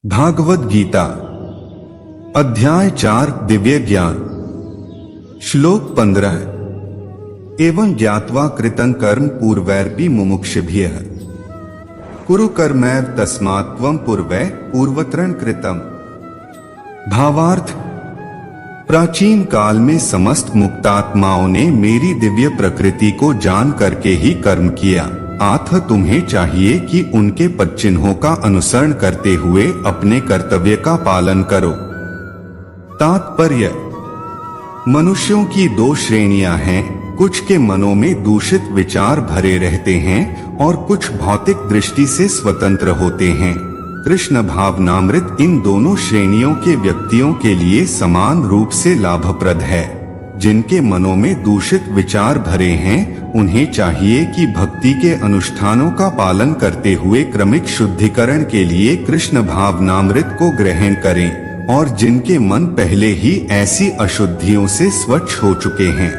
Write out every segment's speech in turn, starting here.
भागवत गीता अध्याय 4 दिव्य ज्ञान श्लोक 15 एवं ज्ञात्वा कृतं कर्म पूर्वैरपि मुमुक्षुभ्यः कुरु कर्मैव तस्मात् त्वं पूर्वै पूर्वत्रं कृतम्। भावार्थ, प्राचीन काल में समस्त मुक्तात्माओं ने मेरी दिव्य प्रकृति को जान करके ही कर्म किया, अथ तुम्हें चाहिए कि उनके पदचिन्हों का अनुसरण करते हुए अपने कर्तव्य का पालन करो। तात्पर्य, मनुष्यों की दो श्रेणियां हैं, कुछ के मनों में दूषित विचार भरे रहते हैं और कुछ भौतिक दृष्टि से स्वतंत्र होते हैं। कृष्ण भावनामृत इन दोनों श्रेणियों के व्यक्तियों के लिए समान रूप से लाभप्रद है। जिनके मनों में दूषित विचार भरे हैं, उन्हें चाहिए कि भक्ति के अनुष्ठानों का पालन करते हुए क्रमिक शुद्धिकरण के लिए कृष्ण भावनामृत को ग्रहण करें, और जिनके मन पहले ही ऐसी अशुद्धियों से स्वच्छ हो चुके हैं,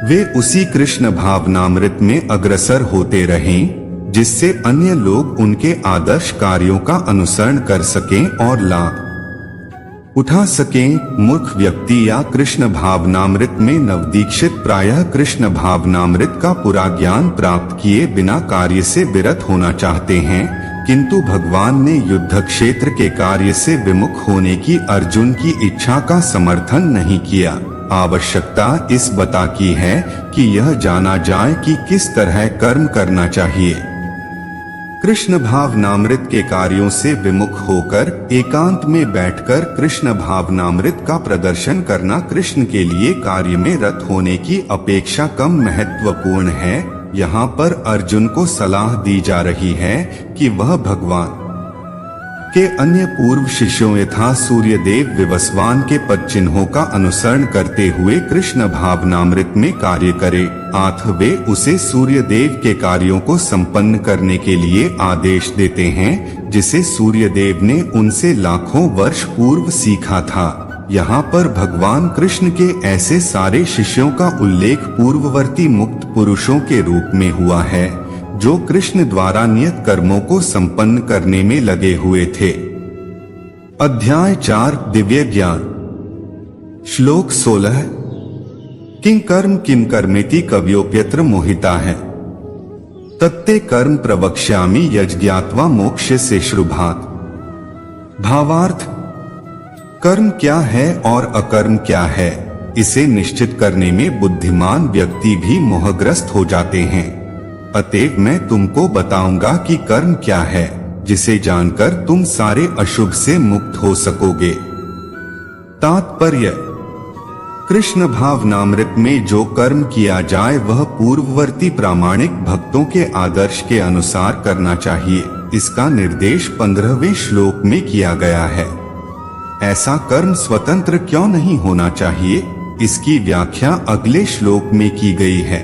वे उसी कृष्ण भावनामृत में अग्रसर होते रहें, जिससे अन्य लोग उनके आदर्श कार्यों का अनुसरण कर सकें और लाभ उठा सकें। मूर्ख व्यक्ति या कृष्ण भावनामृत में नवदीक्षित प्रायः कृष्ण भावनामृत का पूरा ज्ञान प्राप्त किए बिना कार्य से विरत होना चाहते हैं, किंतु भगवान ने युद्ध क्षेत्र के कार्य से विमुख होने की अर्जुन की इच्छा का समर्थन नहीं किया। आवश्यकता इस बता की है कि यह जाना जाए कि किस तरह कर्म करना चाहिए। कृष्ण भावनामृत के कार्यों से विमुख होकर एकांत में बैठकर कृष्ण भावनामृत का प्रदर्शन करना कृष्ण के लिए कार्य में रत होने की अपेक्षा कम महत्वपूर्ण है। यहाँ पर अर्जुन को सलाह दी जा रही है कि वह भगवान के अन्य पूर्व शिष्यों यथा सूर्यदेव विवस्वान के पदचिन्हों का अनुसरण करते हुए कृष्ण भावनामृत में कार्य करे, अथ वे उसे सूर्यदेव के कार्यों को संपन्न करने के लिए आदेश देते हैं, जिसे सूर्यदेव ने उनसे लाखों वर्ष पूर्व सीखा था। यहाँ पर भगवान कृष्ण के ऐसे सारे शिष्यों का उल्लेख पूर्ववर्ती मुक्त पुरुषों के रूप में हुआ है, जो कृष्ण द्वारा नियत कर्मों को संपन्न करने में लगे हुए थे। अध्याय 4 दिव्य ज्ञान श्लोक 16 किं कर्म किं कर्मेति कव्योप्यत्र मोहिता है तत्ते कर्म प्रवक्ष्यामि यज्ञात्वा मोक्ष से शुभात्। भावार्थ, कर्म क्या है और अकर्म क्या है, इसे निश्चित करने में बुद्धिमान व्यक्ति भी मोहग्रस्त हो जाते हैं। अतएव मैं तुमको बताऊंगा कि कर्म क्या है, जिसे जानकर तुम सारे अशुभ से मुक्त हो सकोगे। तात्पर्य, कृष्ण भावनामृत में जो कर्म किया जाए वह पूर्ववर्ती प्रामाणिक भक्तों के आदर्श के अनुसार करना चाहिए। इसका निर्देश 15वें श्लोक में किया गया है। ऐसा कर्म स्वतंत्र क्यों नहीं होना चाहिए, इसकी व्याख्या अगले श्लोक में की गई है।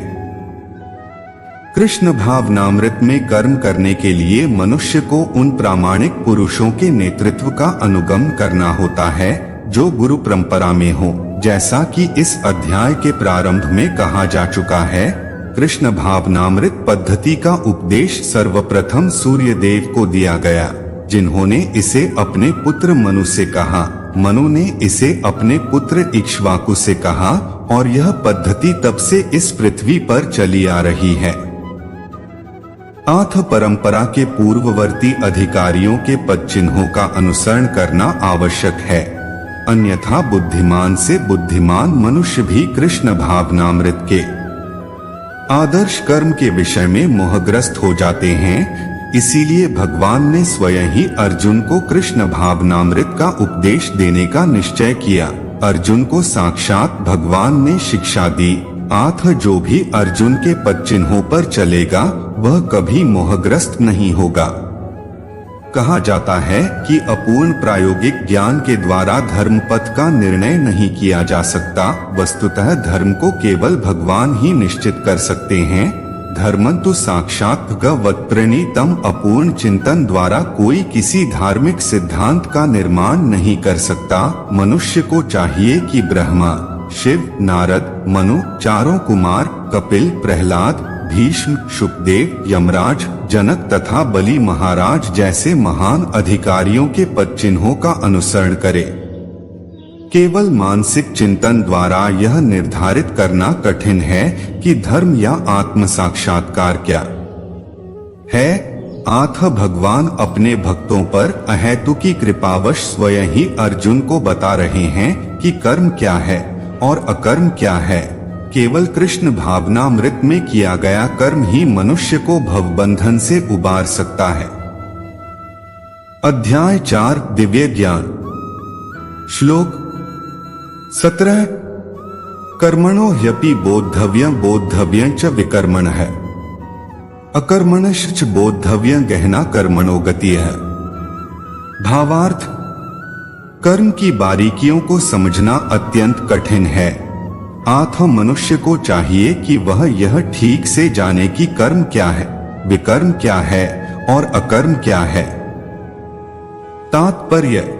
कृष्ण भावनामृत में कर्म करने के लिए मनुष्य को उन प्रामाणिक पुरुषों के नेतृत्व का अनुगमन करना होता है, जो गुरु परंपरा में हो। जैसा कि इस अध्याय के प्रारंभ में कहा जा चुका है, कृष्ण भावनामृत पद्धति का उपदेश सर्वप्रथम सूर्यदेव को दिया गया, जिन्होंने इसे अपने पुत्र मनु से कहा। मनु ने इसे अपने पुत्र इक्ष्वाकु से कहा, और यह पद्धति तब से इस पृथ्वी पर चली आ रही है। अथ परंपरा के पूर्ववर्ती अधिकारियों के पदचिन्हों का अनुसरण करना आवश्यक है, अन्यथा बुद्धिमान से बुद्धिमान मनुष्य भी कृष्ण भावनामृत के आदर्श कर्म के विषय में मोहग्रस्त हो जाते हैं। इसीलिए भगवान ने स्वयं ही अर्जुन को कृष्ण भावनामृत का उपदेश देने का निश्चय किया। अर्जुन को साक्षात भगवान ने शिक्षा दी, अथ जो भी अर्जुन के पदचिन्हों पर चलेगा वह कभी मोहग्रस्त नहीं होगा। कहा जाता है कि अपूर्ण प्रायोगिक ज्ञान के द्वारा धर्म पथ का निर्णय नहीं किया जा सकता। वस्तुतः धर्म को केवल भगवान ही निश्चित कर सकते हैं। धर्मंतु साक्षात भगवत्प्रणीतम। अपूर्ण चिंतन द्वारा कोई किसी धार्मिक सिद्धांत का निर्माण नहीं कर सकता। मनुष्य को चाहिए कि ब्रह्मा, शिव, नारद, मनु, चारों कुमार, कपिल, प्रहलाद, भीष्म, शुकदेव, यमराज, जनक तथा बलि महाराज जैसे महान अधिकारियों के पद चिन्हों का अनुसरण करे। केवल मानसिक चिंतन द्वारा यह निर्धारित करना कठिन है कि धर्म या आत्म साक्षात्कार क्या है। अतः भगवान अपने भक्तों पर अहेतुकी कृपावश स्वयं ही अर्जुन को बता रहे हैं कि कर्म क्या है और अकर्म क्या है। केवल कृष्ण भावनामृत में किया गया कर्म ही मनुष्य को भवबंधन से उबार सकता है। अध्याय 4 दिव्य ज्ञान। श्लोक 17। कर्मणो ह्यपि बोद्धव्यं च विकर्मणः अकर्मणश्च बोद्धव्यं गहना कर्मणो गति है। भावार्थ, कर्म की बारीकियों को समझना अत्यंत कठिन है। अतः मनुष्य को चाहिए कि वह यह ठीक से जाने कि कर्म क्या है, विकर्म क्या है और अकर्म क्या है। तात्पर्य,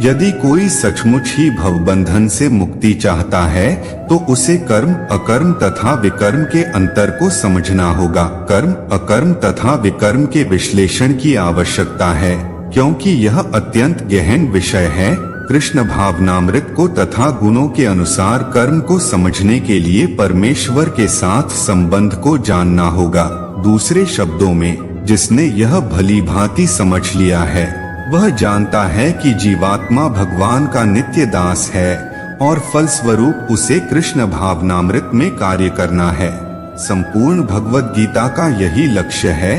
यदि कोई सचमुच ही भवबंधन से मुक्ति चाहता है तो उसे कर्म, अकर्म तथा विकर्म के अंतर को समझना होगा। कर्म, अकर्म तथा विकर्म के विश्लेषण की आवश्यकता है, क्योंकि यह अत्यंत गहन विषय है। कृष्ण भावनामृत को तथा गुणों के अनुसार कर्म को समझने के लिए परमेश्वर के साथ संबंध को जानना होगा। दूसरे शब्दों में, जिसने यह भली भांति समझ लिया है वह जानता है कि जीवात्मा भगवान का नित्य दास है और फलस्वरूप उसे कृष्ण भावनामृत में कार्य करना है। संपूर्ण भगवद गीता का यही लक्ष्य है।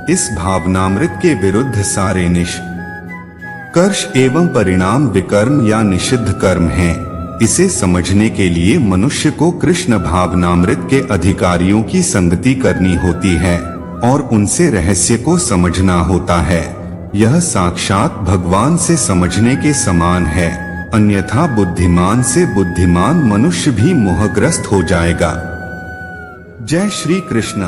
इस भावनामृत के विरुद्ध सारे निष्कर्ष एवं परिणाम विकर्म या निषिद्ध कर्म हैं। इसे समझने के लिए मनुष्य को कृष्ण भावनामृत के अधिकारियों की संगति करनी होती है और उनसे रहस्य को समझना होता है। यह साक्षात भगवान से समझने के समान है, अन्यथा बुद्धिमान से बुद्धिमान मनुष्य भी मोहग्रस्त हो जाएगा। जय श्री कृष्ण।